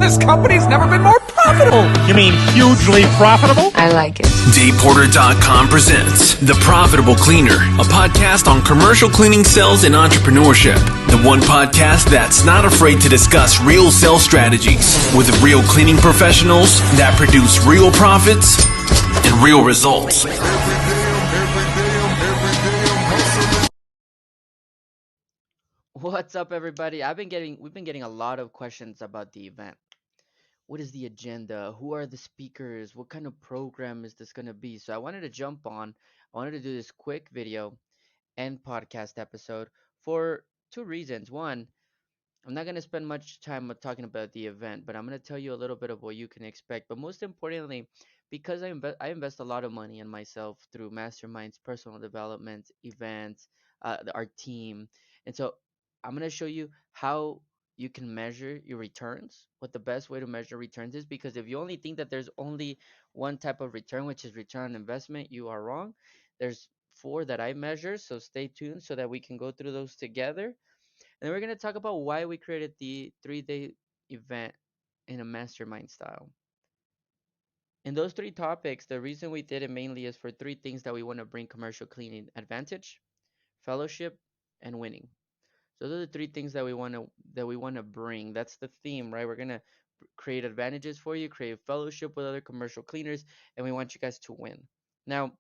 This company's never been more profitable. You mean hugely profitable? I like it. DavePorter.com presents The Profitable Cleaner, a podcast on commercial cleaning sales and entrepreneurship. The one podcast that's not afraid to discuss real sales strategies with real cleaning professionals that produce real profits and real results. What's up, everybody? We've been getting a lot of questions about the event. What is the agenda? Who are the speakers? What kind of program is this going to be? So I wanted to I wanted to do this quick video and podcast episode for two reasons. One, I'm not going to spend much time talking about the event, but I'm going to tell you a little bit of what you can expect. But most importantly, because I invest a lot of money in myself through masterminds, personal development, events, our team. And so I'm going to show you how you can measure your returns, what the best way to measure returns is, because if you only think that there's only one type of return, which is return on investment, you are wrong. There's four that I measure, so stay tuned so that we can go through those together. And then we're going to talk about why we created the 3-day event in a mastermind style. In those three topics, the reason we did it mainly is for three things that we want to bring commercial cleaning: advantage, fellowship, and winning. So those are the three things that we want to bring. That's the theme, right? We're gonna create advantages for you, create fellowship with other commercial cleaners, and we want you guys to win. Now,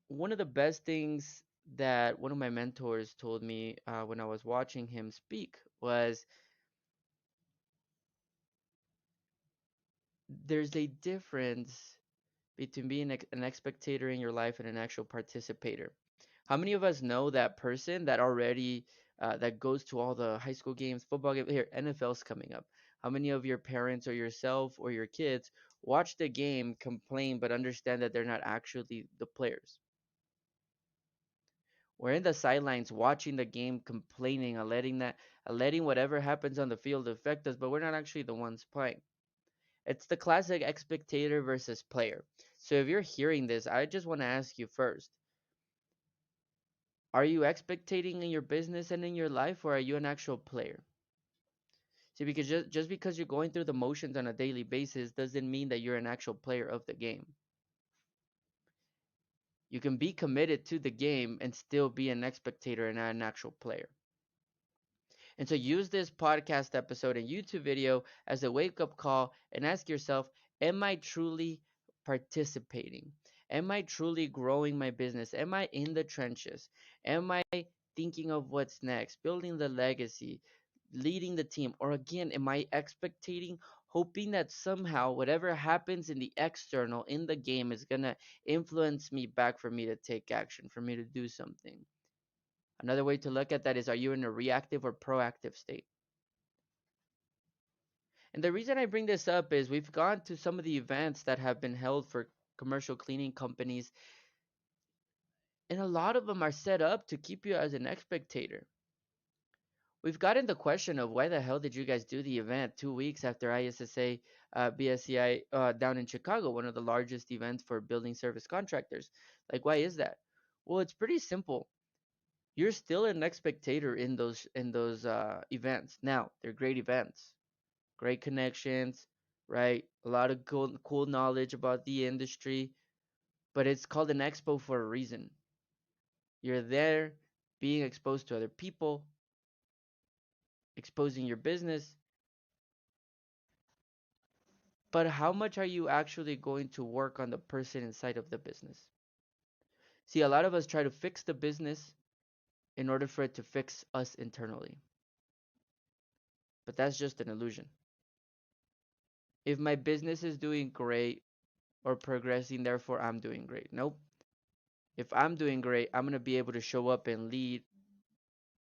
one of the best things that one of my mentors told me when I was watching him speak was there's a difference between being an spectator in your life and an actual participator. How many of us know that person that already that goes to all the high school games, football games? Here, NFL's coming up. How many of your parents or yourself or your kids watch the game, complain, but understand that they're not actually the players? We're in the sidelines watching the game, complaining, and letting whatever happens on the field affect us, but we're not actually the ones playing. It's the classic spectator versus player. So if you're hearing this, I just want to ask you first, are you expectating in your business and in your life, or are you an actual player? See, because just because you're going through the motions on a daily basis doesn't mean that you're an actual player of the game. You can be committed to the game and still be an spectator and not an actual player. And so use this podcast episode and YouTube video as a wake-up call and ask yourself, am I truly participating? Am I truly growing my business? Am I in the trenches? Am I thinking of what's next, building the legacy, leading the team? Or again, am I expectating, hoping that somehow whatever happens in the external in the game is going to influence me back for me to take action, for me to do something? Another way to look at that is, are you in a reactive or proactive state? And the reason I bring this up is we've gone to some of the events that have been held for commercial cleaning companies, and a lot of them are set up to keep you as an spectator. We've gotten the question of, why the hell did you guys do the event 2 weeks after ISSA BSCI down in Chicago, one of the largest events for building service contractors? Like, why is that? Well, it's pretty simple. You're still an spectator in those events. Now, they're great events, great connections, right? A lot of cool knowledge about the industry, but it's called an expo for a reason. You're there being exposed to other people, exposing your business, but how much are you actually going to work on the person inside of the business? See, a lot of us try to fix the business in order for it to fix us internally, but that's just an illusion. If my business is doing great or progressing, therefore I'm doing great. Nope. If I'm doing great, I'm going to be able to show up and lead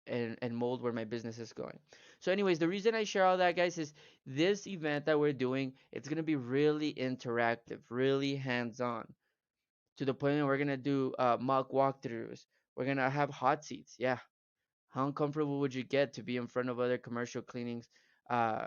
and mold where my business is going. So anyways, the reason I share all that, guys, is this event that we're doing, it's going to be really interactive, really hands-on, to the point where we're going to do mock walkthroughs. We're going to have hot seats. Yeah. How uncomfortable would you get to be in front of other uh,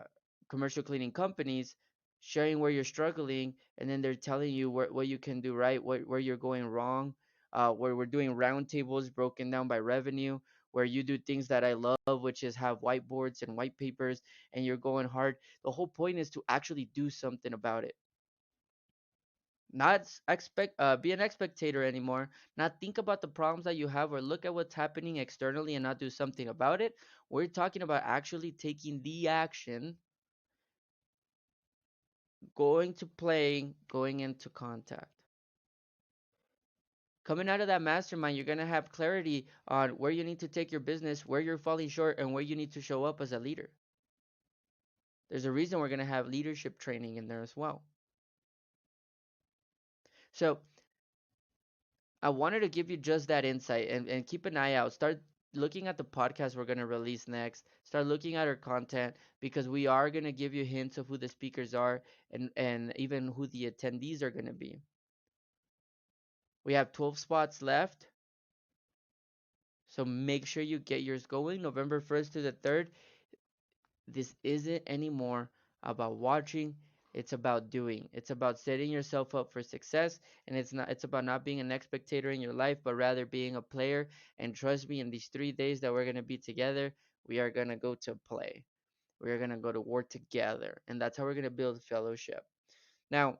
commercial cleaning companies, sharing where you're struggling, and then they're telling you what you can do right, where you're going wrong, where we're doing roundtables broken down by revenue, where you do things that I love, which is have whiteboards and white papers, and you're going hard. The whole point is to actually do something about it. Not expect be an spectator anymore. Not think about the problems that you have or look at what's happening externally and not do something about it. We're talking about actually taking the action, going to playing, going into contact. Coming out of that mastermind, you're going to have clarity on where you need to take your business, where you're falling short, and where you need to show up as a leader. There's a reason we're going to have leadership training in there as well. So I wanted to give you just that insight, and keep an eye out. Start looking at the podcast we're going to release next. Start looking at our content, because we are going to give you hints of who the speakers are, and even who the attendees are going to be. We have 12 spots left. So make sure you get yours going November 1st to the 3rd. This isn't anymore about watching, it's about doing. It's about setting yourself up for success, and it's about not being an spectator in your life, but rather being a player. And trust me, in these 3 days that we're going to be together, we are going to go to play. We are going to go to war together, and that's how we're going to build fellowship. Now,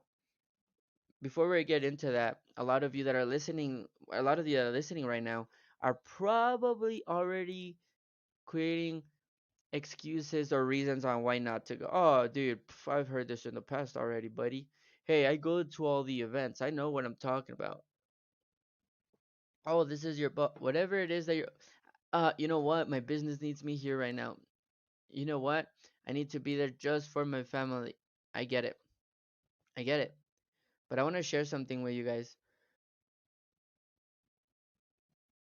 before we get into that, a lot of you that are listening, right now are probably already creating excuses or reasons on why not to go. Oh, dude, I've heard this in the past already, buddy. Hey, I go to all the events. I know what I'm talking about. Oh, this is your whatever it is that you're. You know what? My business needs me here right now. You know what? I need to be there just for my family. I get it. I get it. But I want to share something with you guys.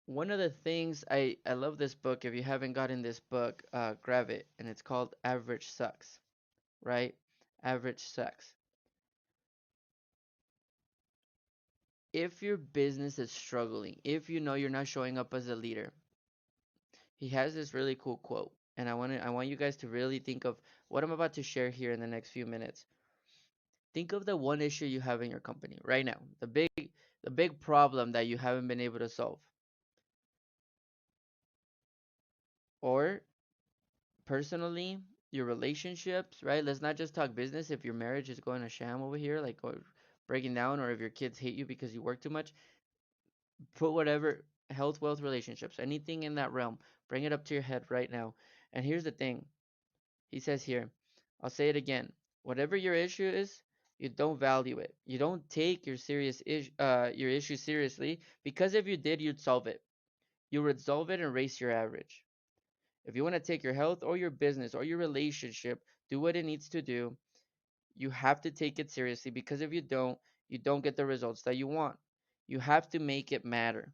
One of the things I love this book. If you haven't gotten this book, grab it. And it's called Average Sucks, right? Average Sucks. If your business is struggling, if you know you're not showing up as a leader, he has this really cool quote. And I want you guys to really think of what I'm about to share here in the next few minutes. Think of the one issue you have in your company right now, the big problem that you haven't been able to solve. Or personally, your relationships, right? Let's not just talk business. If your marriage is going to sham over here, like or breaking down, or if your kids hate you because you work too much, put whatever health, wealth, relationships, anything in that realm, bring it up to your head right now. And here's the thing. He says here, I'll say it again. Whatever your issue is, you don't value it. You don't take your issue seriously, because if you did, you'd solve it. You would solve it and raise your average. If you want to take your health or your business or your relationship, do what it needs to do, you have to take it seriously, because if you don't get the results that you want. You have to make it matter.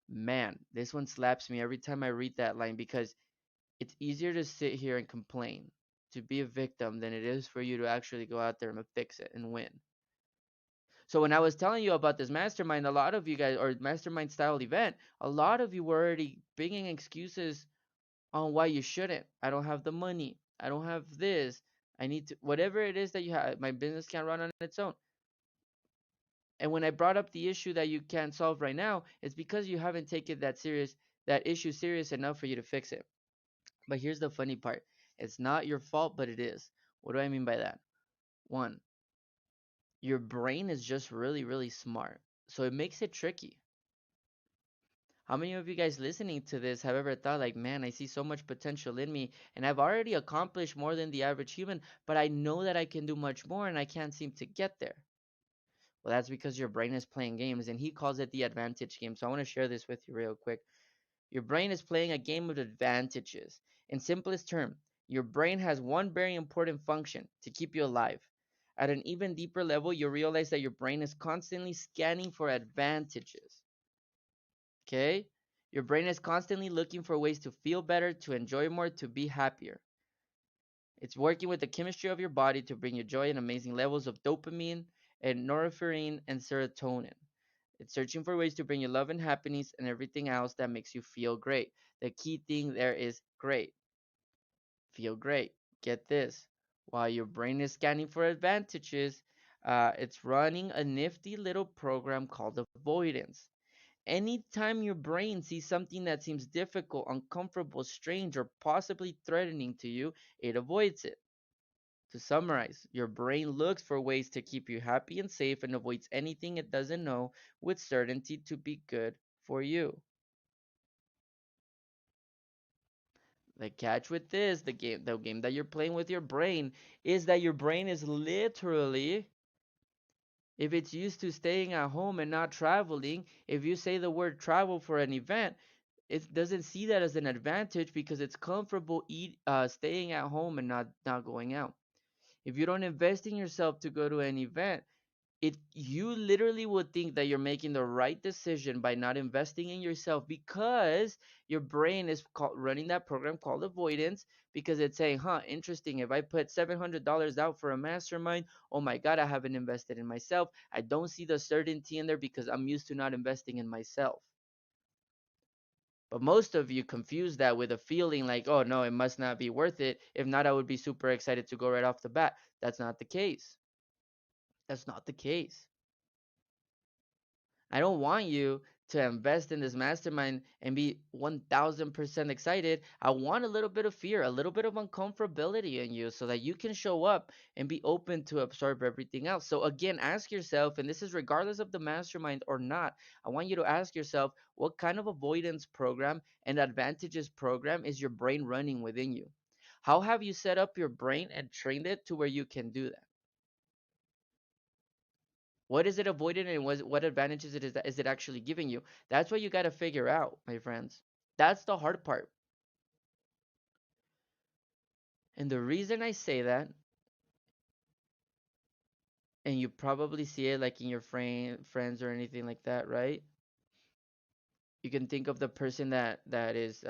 Man, this one slaps me every time I read that line, because it's easier to sit here and complain, to be a victim, than it is for you to actually go out there and fix it and win. So when I was telling you about this mastermind, a lot of you guys, or mastermind style event, a lot of you were already bringing excuses on why you shouldn't. I don't have the money. I don't have this. I need to, whatever it is that you have, my business can't run on its own. And when I brought up the issue that you can't solve right now, it's because you haven't taken that issue serious enough for you to fix it. But here's the funny part. It's not your fault, but it is. What do I mean by that? One, your brain is just really, really smart. So it makes it tricky. How many of you guys listening to this have ever thought, like, man, I see so much potential in me, and I've already accomplished more than the average human, but I know that I can do much more and I can't seem to get there? Well, that's because your brain is playing games, and he calls it the advantage game. So I want to share this with you real quick. Your brain is playing a game of advantages. In simplest term, your brain has one very important function: to keep you alive. At an even deeper level, you realize that your brain is constantly scanning for advantages. Okay? Your brain is constantly looking for ways to feel better, to enjoy more, to be happier. It's working with the chemistry of your body to bring you joy and amazing levels of dopamine and norepinephrine and serotonin. It's searching for ways to bring you love and happiness and everything else that makes you feel great. The key thing there is great. Feel great. Get this. While your brain is scanning for advantages, it's running a nifty little program called avoidance. Anytime your brain sees something that seems difficult, uncomfortable, strange, or possibly threatening to you, it avoids it. To summarize, your brain looks for ways to keep you happy and safe and avoids anything it doesn't know with certainty to be good for you. The catch with this, the game that you're playing with your brain is that your brain is literally, if it's used to staying at home and not traveling, if you say the word travel for an event, it doesn't see that as an advantage because it's comfortable staying at home and not going out. If you don't invest in yourself to go to an event, you literally would think that you're making the right decision by not investing in yourself because your brain is running that program called avoidance, because it's saying, huh, interesting, if I put $700 out for a mastermind, oh my god, I haven't invested in myself. I don't see the certainty in there because I'm used to not investing in myself. But most of you confuse that with a feeling like, oh no, it must not be worth it. If not, I would be super excited to go right off the bat. That's not the case. That's not the case. I don't want you to invest in this mastermind and be 1000% excited. I want a little bit of fear, a little bit of uncomfortability in you so that you can show up and be open to absorb everything else. So, again, ask yourself, and this is regardless of the mastermind or not, I want you to ask yourself, what kind of avoidance program and advantages program is your brain running within you? How have you set up your brain and trained it to where you can do that? What is it avoiding and what advantages is it actually giving you? That's what you got to figure out, my friends. That's the hard part. And the reason I say that, and you probably see it like in your friends or anything like that, right? You can think of the person that is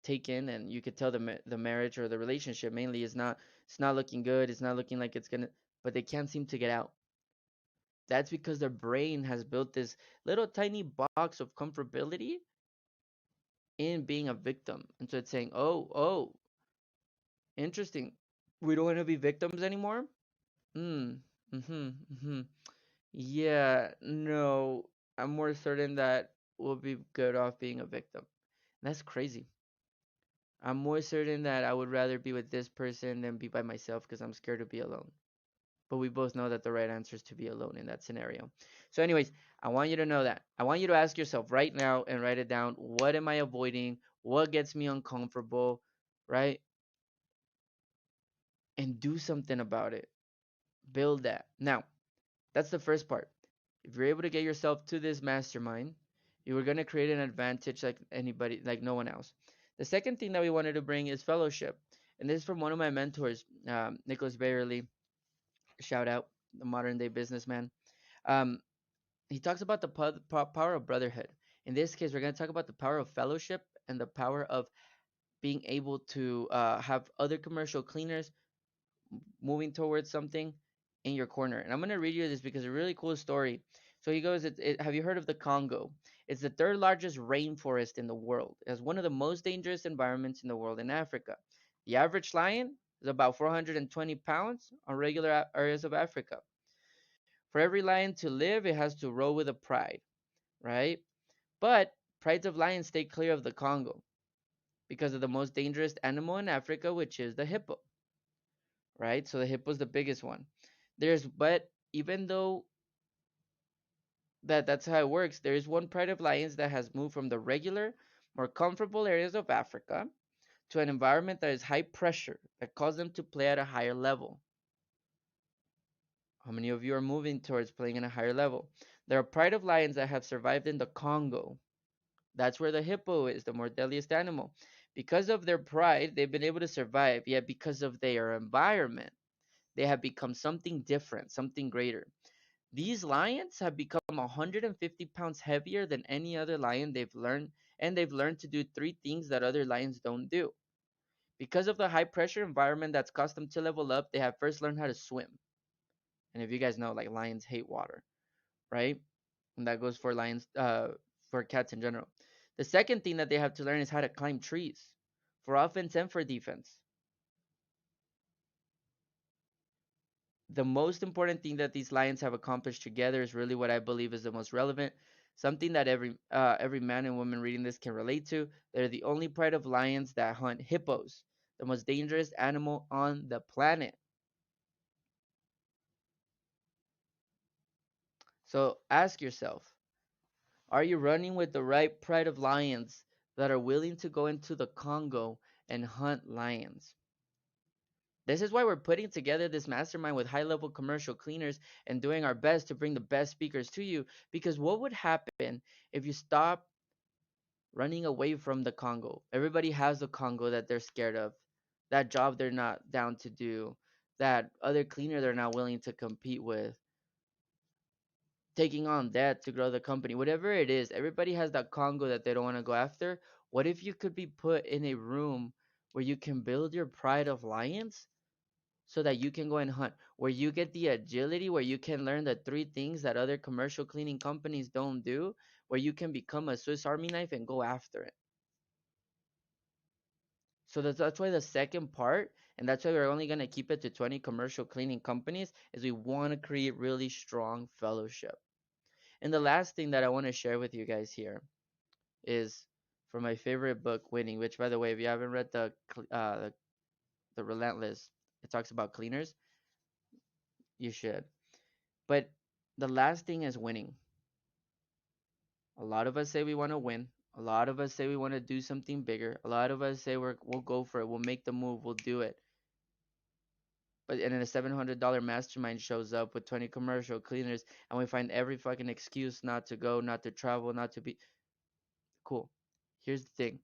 taken, and you could tell the marriage or the relationship mainly is not, it's not looking good. It's not looking like it's gonna, but they can't seem to get out. That's because their brain has built this little tiny box of comfortability in being a victim. And so it's saying, oh, interesting. We don't want to be victims anymore? Hmm. Mm-hmm. Mm-hmm. Yeah, no. I'm more certain that we'll be good off being a victim. That's crazy. I'm more certain that I would rather be with this person than be by myself because I'm scared to be alone. But we both know that the right answer is to be alone in that scenario. So, anyways, I want you to know that. I want you to ask yourself right now and write it down. What am I avoiding? What gets me uncomfortable? Right? And do something about it. Build that. Now, that's the first part. If you're able to get yourself to this mastermind, you are going to create an advantage like anybody, like no one else. The second thing that we wanted to bring is fellowship. And this is from one of my mentors, Nicholas Bayerle. Shout out, the modern day businessman. Um, he talks about the power of brotherhood. In this case, we're going to talk about the power of fellowship and the power of being able to have other commercial cleaners moving towards something in your corner. And I'm going to read you this because it's a really cool story. So he goes, have you heard of the Congo? It's the third largest rainforest in the world. It has one of the most dangerous environments in the world in Africa. The average lion is about 420 pounds on regular areas of Africa. For every lion to live, it has to roll with a pride, right? But prides of lions stay clear of the Congo because of the most dangerous animal in Africa, which is the hippo, right? So the hippo is the biggest one. But even though that's how it works, there is one pride of lions that has moved from the regular, more comfortable areas of Africa to an environment that is high pressure that calls them to play at a higher level. How many of you are moving towards playing at a higher level? There are pride of lions that have survived in the Congo. That's where the hippo is, the more deadliest animal. Because of their pride, they've been able to survive, yet because of their environment, they have become something different, something greater. These lions have become 150 pounds heavier than any other lion they've learned, and they've learned to do three things that other lions don't do. Because of the high pressure environment that's caused them to level up, they have first learned how to swim. And if you guys know, like lions hate water, right? And that goes for lions, for cats in general. The second thing that they have to learn is how to climb trees, for offense and for defense. The most important thing that these lions have accomplished together is really what I believe is the most relevant. Something that every man and woman reading this can relate to. They're the only pride of lions that hunt hippos, the most dangerous animal on the planet. So ask yourself, are you running with the right pride of lions that are willing to go into the Congo and hunt lions? This is why we're putting together this mastermind with high level commercial cleaners and doing our best to bring the best speakers to you. Because what would happen if you stop running away from the Congo? Everybody has a Congo that they're scared of, that job they're not down to do, that other cleaner they're not willing to compete with, taking on debt to grow the company, whatever it is. Everybody has that Congo that they don't want to go after. What if you could be put in a room where you can build your pride of lions so that you can go and hunt, where you get the agility, where you can learn the three things that other commercial cleaning companies don't do, where you can become a Swiss Army knife and go after it? So that's why the second part, and that's why we're only going to keep it to 20 commercial cleaning companies, is we want to create really strong fellowship. And the last thing that I want to share with you guys here is from my favorite book, Winning, which, by the way, if you haven't read the Relentless, it talks about cleaners, you should. But the last thing is winning. A lot of us say we want to win. A lot of us say we want to do something bigger. A lot of us say we'll go for it. We'll make the move. We'll do it. But and then a $700 mastermind shows up with 20 commercial cleaners, and we find every fucking excuse not to go, not to travel, not to be cool. Here's the thing.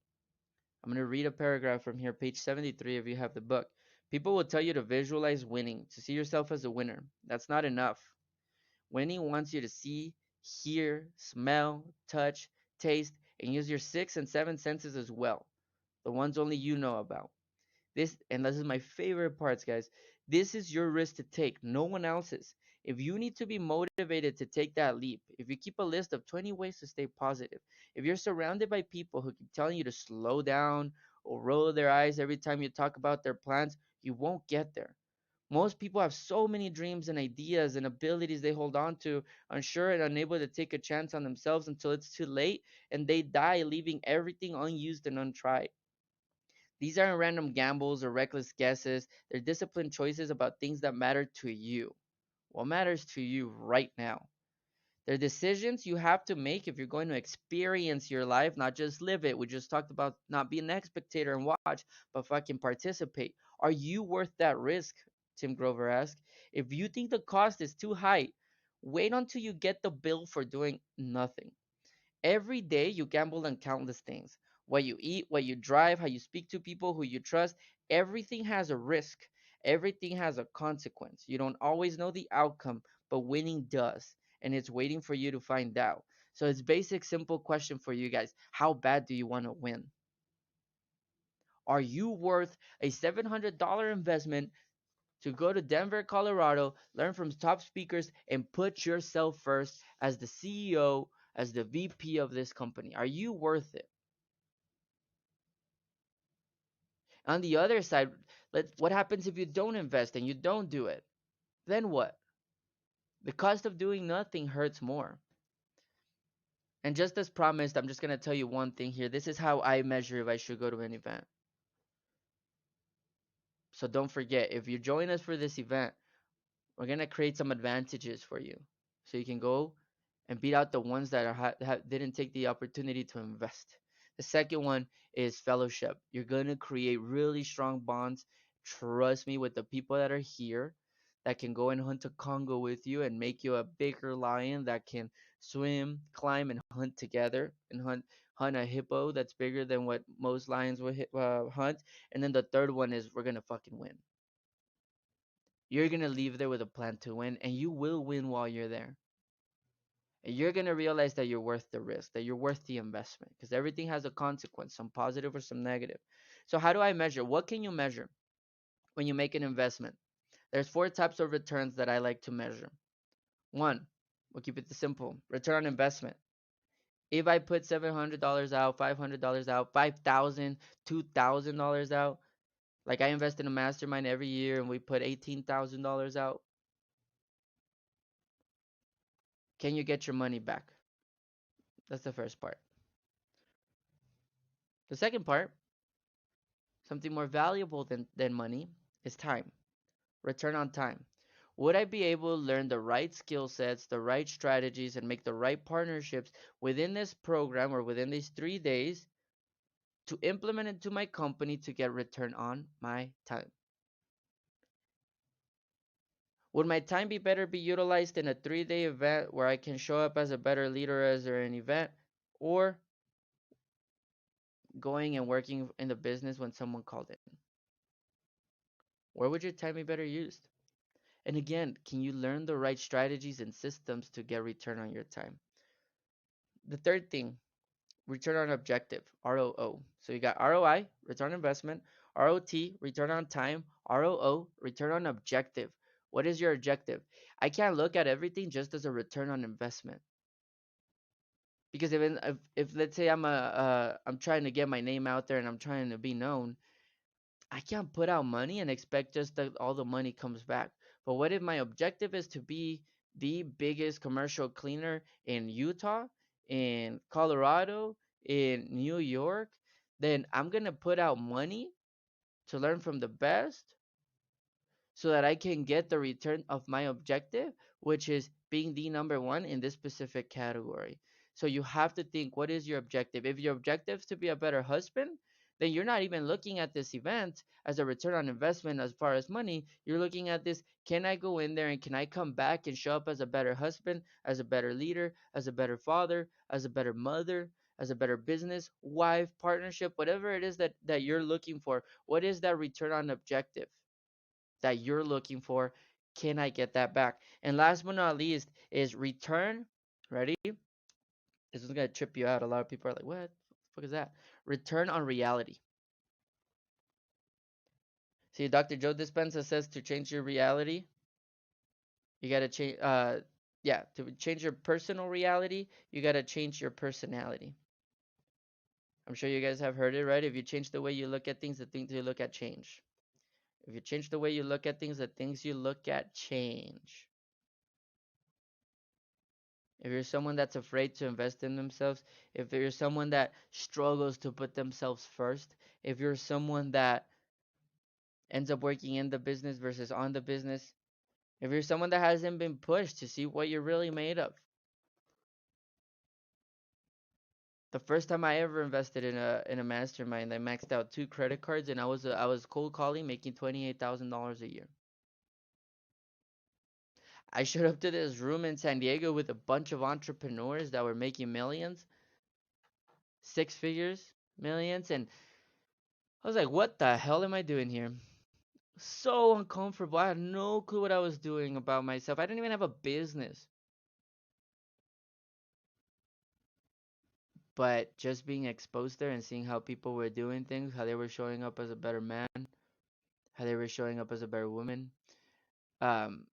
I'm going to read a paragraph from here, page 73, if you have the book. People will tell you to visualize winning, to see yourself as a winner. That's not enough. Winning wants you to see, hear, smell, touch, taste, and use your sixth and seventh senses as well, the ones only you know about. This is my favorite parts, guys. This is your risk to take, no one else's. If you need to be motivated to take that leap, if you keep a list of 20 ways to stay positive, if you're surrounded by people who keep telling you to slow down or roll their eyes every time you talk about their plans, you won't get there. Most people have so many dreams and ideas and abilities they hold on to, unsure and unable to take a chance on themselves until it's too late, and they die leaving everything unused and untried. These aren't random gambles or reckless guesses. They're disciplined choices about things that matter to you. What matters to you right now? They're decisions you have to make if you're going to experience your life, not just live it. We just talked about not being an spectator and watch, but fucking participate. Are you worth that risk? Tim Grover asked. If you think the cost is too high, wait until you get the bill for doing nothing. Every day you gamble on countless things. What you eat, what you drive, how you speak to people who you trust, everything has a risk. Everything has a consequence. You don't always know the outcome, but winning does. And it's waiting for you to find out. So it's basic, simple question for you guys. How bad do you want to win? Are you worth a $700 investment to go to Denver, Colorado, learn from top speakers, and put yourself first as the CEO, as the VP of this company? Are you worth it? On the other side, what happens if you don't invest and you don't do it? Then what? The cost of doing nothing hurts more. And just as promised, I'm just going to tell you one thing here. This is how I measure if I should go to an event. So don't forget, if you join us for this event, we're going to create some advantages for you. So you can go and beat out the ones that didn't take the opportunity to invest. The second one is fellowship. You're going to create really strong bonds. Trust me, with the people that are here that can go and hunt a Congo with you and make you a bigger lion that can swim, climb, and hunt together and hunt a hippo that's bigger than what most lions would hunt. And then the third one is we're going to fucking win. You're going to leave there with a plan to win, and you will win while you're there. And you're going to realize that you're worth the risk, that you're worth the investment, because everything has a consequence, some positive or some negative. So how do I measure? What can you measure when you make an investment? There's four types of returns that I like to measure. One, we'll keep it simple. Return on investment. If I put $700 out, $500 out, $5,000, $2,000 out, like I invest in a mastermind every year and we put $18,000 out, can you get your money back? That's the first part. The second part, something more valuable than money, is time. Return on time. Would I be able to learn the right skill sets, the right strategies, and make the right partnerships within this program or within these 3 days to implement into my company to get return on my time? Would my time be utilized in a 3-day event where I can show up as a better leader as an event, or going and working in the business when someone called in? Where would your time be better used? And again, can you learn the right strategies and systems to get return on your time? The third thing, return on objective, ROO. So you got ROI, return on investment, ROT, return on time, ROO, return on objective. What is your objective? I can't look at everything just as a return on investment. Because if let's say I'm trying to get my name out there and I'm trying to be known, I can't put out money and expect just that all the money comes back. But what if my objective is to be the biggest commercial cleaner in Utah, in Colorado, in New York? Then I'm gonna put out money to learn from the best so that I can get the return of my objective, which is being the number one in this specific category. So you have to think, what is your objective? If your objective is to be a better husband, then you're not even looking at this event as a return on investment as far as money. You're looking at this, can I go in there and can I come back and show up as a better husband, as a better leader, as a better father, as a better mother, as a better business, wife, partnership, whatever it is that you're looking for. What is that return on objective that you're looking for? Can I get that back? And last but not least is return. Ready? This is gonna trip you out. A lot of people are like, "What the fuck is that?" Return on reality. See, Dr. Joe Dispenza says to change your reality, you gotta change. Yeah, to change your personal reality, you gotta change your personality. I'm sure you guys have heard it, right? If you change the way you look at things, the things you look at change. If you change the way you look at things, the things you look at change. If you're someone that's afraid to invest in themselves, if you're someone that struggles to put themselves first, if you're someone that ends up working in the business versus on the business, if you're someone that hasn't been pushed to see what you're really made of. The first time I ever invested in a mastermind, I maxed out 2 credit cards and I was cold calling, making $28,000 a year. I showed up to this room in San Diego with a bunch of entrepreneurs that were making millions, 6 figures, millions, and I was like, what the hell am I doing here? So uncomfortable. I had no clue what I was doing about myself. I didn't even have a business. But just being exposed there and seeing how people were doing things, how they were showing up as a better man, how they were showing up as a better woman, um,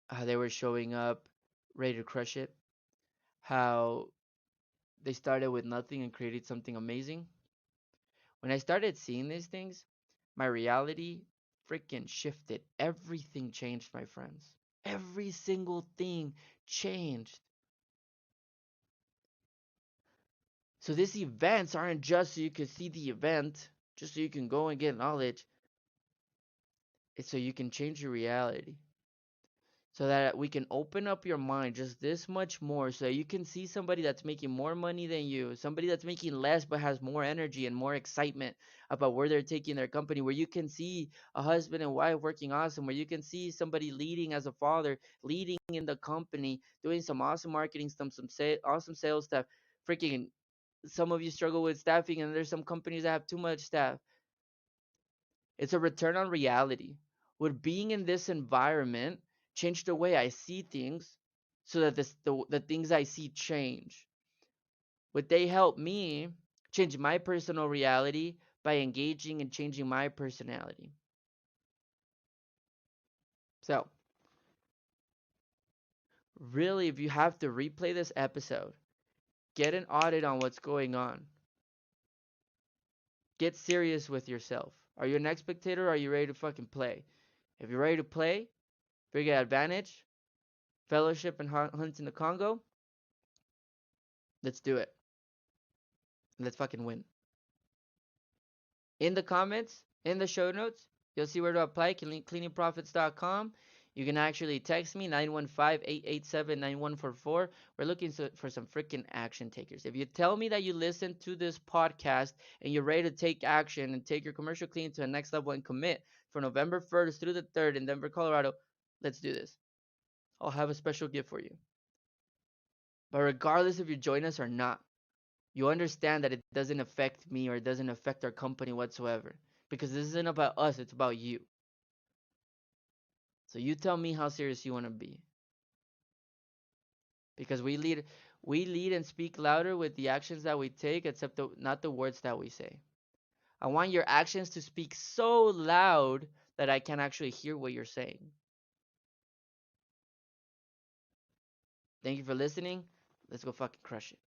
how they were showing up ready to crush it, how they started with nothing and created something amazing. When I started seeing these things, my reality freaking shifted. Everything changed, my friends. Every single thing changed. So these events aren't just so you can see the event, just so you can go and get knowledge. It's so you can change your reality. So that we can open up your mind just this much more so you can see somebody that's making more money than you, somebody that's making less but has more energy and more excitement about where they're taking their company, where you can see a husband and wife working awesome, where you can see somebody leading as a father, leading in the company, doing some awesome marketing stuff, awesome sales stuff. Freaking, some of you struggle with staffing and there's some companies that have too much staff. It's a return on reality. Would being in this environment change the way I see things so that the things I see change? Would they help me change my personal reality by engaging and changing my personality? So, really, if you have to replay this episode, get an audit on what's going on. Get serious with yourself. Are you an spectator or are you ready to fucking play? If you're ready to play, big advantage, fellowship and hunt in the Congo, Let's do it. Let's fucking win. In the comments, in the show notes, you'll see where to apply, cleaningprofits.com. You can actually text me, 915-887-9144. We're looking for some freaking action takers. If you tell me that you listen to this podcast and you're ready to take action and take your commercial cleaning to the next level and commit for November 1st through the 3rd in Denver, Colorado, let's do this. I'll have a special gift for you. But regardless if you join us or not, you understand that it doesn't affect me or it doesn't affect our company whatsoever. Because this isn't about us, it's about you. So you tell me how serious you want to be. Because we lead and speak louder with the actions that we take, except not the words that we say. I want your actions to speak so loud that I can actually hear what you're saying. Thank you for listening. Let's go fucking crush it.